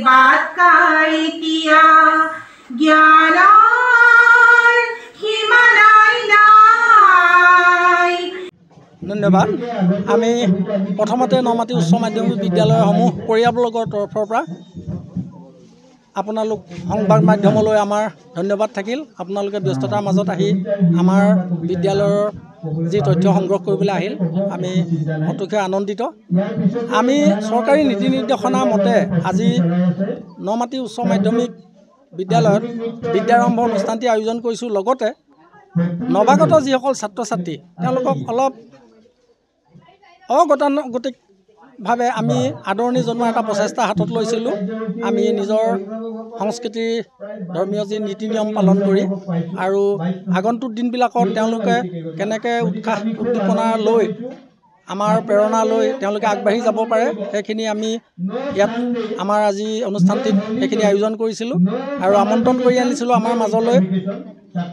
বাট কাঢ়ি কিয়া জ্ঞানৰ সীমা নাই নাই। ধন্যবাদ। আমি প্ৰথমতে নমাটি উচ্চ মাধ্যমিক বিদ্যালয়সমূহ পৰিয়ালবৰ্গৰ তৰফৰ পৰা আপোনালোক সংবাদ মাধ্যমলৈ আমাৰ ধন্যবাদ থাকিল। আপোনালোকে ব্যস্ততাৰ মাজত আহি আমাৰ বিদ্যালয়ৰ যি তথ্য সংগ্ৰহ কৰিবলৈ আহিল, আমি অতিশয় আনন্দিত। আমি চৰকাৰী নীতি নিৰ্দেশনা মতে আজি নমাটি উচ্চ মাধ্যমিক বিদ্যালয়ত বিদ্যাৰম্ভ অনুষ্ঠানটি আয়োজন কৰিছোঁ। লগতে নৱাগত যিসকল ছাত্ৰ ছাত্ৰী তেওঁলোকক অলপ অগতানুগতিকভাৱে আমি আদৰণি জনোৱাৰ এটা প্ৰচেষ্টা হাতত লৈছিলোঁ। আমি নিজৰ সংস্কৃতিৰ ধৰ্মীয় যি নীতি নিয়ম পালন কৰি আৰু আগন্তুক দিনবিলাকত তেওঁলোকে কেনেকৈ উৎসাহ উদ্দীপনা লৈ আমাৰ প্ৰেৰণা লৈ তেওঁলোকে আগবাঢ়ি যাব পাৰে, সেইখিনি আমি ইয়াত আমাৰ আজি অনুষ্ঠানটিত সেইখিনি আয়োজন কৰিছিলোঁ আৰু আমন্ত্ৰণ কৰি আনিছিলোঁ আমাৰ মাজলৈ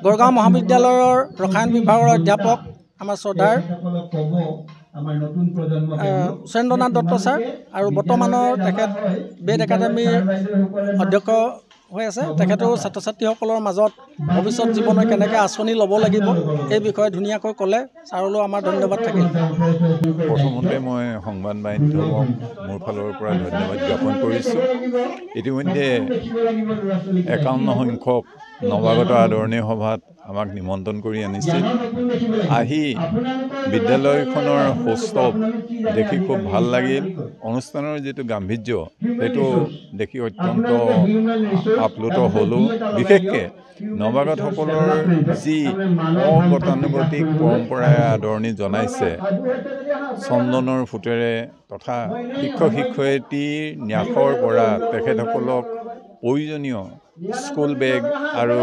গড়গাঁও মহাবিদ্যালয়ৰ ৰসায়ন বিভাগৰ অধ্যাপক আমাৰ শ্ৰদ্ধাৰ সুৰেন্দ্ৰনাথ দত্ত ছাৰ আৰু বৰ্তমানৰ তেখেত বেদ একাডেমীৰ অধ্যক্ষ হৈ আছে। তেখেতেও ছাত্ৰ ছাত্ৰীসকলৰ মাজত ভৱিষ্যত জীৱনত কেনেকৈ আঁচনি ল'ব লাগিব এই বিষয়ে ধুনীয়াকৈ ক'লে। ছাৰলৈও আমাৰ ধন্যবাদ থাকিল। প্ৰথমতে মই সংবাদ মাধ্যমক মোৰ ফালৰ পৰা ধন্যবাদ জ্ঞাপন কৰিছোঁ। ইতিমধ্যে 51 সংখ্যক নৱাগত আদৰণি সভাত আমাক নিমন্ত্ৰণ কৰি আনিছিল। আহি বিদ্যালয়খনৰ সৌষ্ঠৱ দেখি খুব ভাল লাগিল। অনুষ্ঠানৰ যিটো গাম্ভীৰ্য সেইটো দেখি অত্যন্ত আপ্লুত হ'লোঁ। বিশেষকৈ নৱাগতসকলৰ যি অগতানুগতিক পৰম্পৰাই আদৰণি জনাইছে চন্দনৰ ফুটেৰে তথা শিক্ষক শিক্ষয়িত্ৰীৰ ন্যাসৰ পৰা তেখেতসকলক প্ৰয়োজনীয় স্কুল বেগ আৰু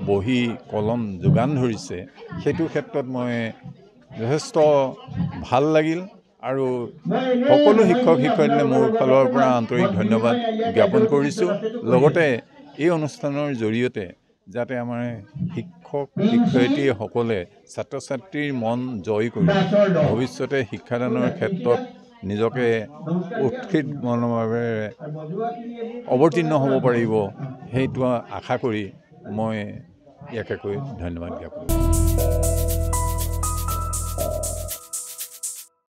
বহী কলম যোগান ধৰিছে, সেইটো ক্ষেত্ৰত মই যথেষ্ট ভাল লাগিল আৰু সকলো শিক্ষক শিক্ষয়িত্ৰীলে মোৰ ফালৰ পৰা আন্তৰিক ধন্যবাদ জ্ঞাপন কৰিছোঁ। লগতে এই অনুষ্ঠানৰ জৰিয়তে যাতে আমাৰ শিক্ষক শিক্ষয়িত্ৰীসকলে ছাত্ৰ ছাত্ৰীৰ মন জয় কৰি ভৱিষ্যতে শিক্ষাদানৰ ক্ষেত্ৰত নিজকে উৎকৃষ্ট মনোভাৱেৰে অৱতীৰ্ণ হ'ব পাৰিব, সেইটো আশা কৰি মই ইয়াকে কৈ ধন্যবাদ জ্ঞাপন কৰিছোঁ।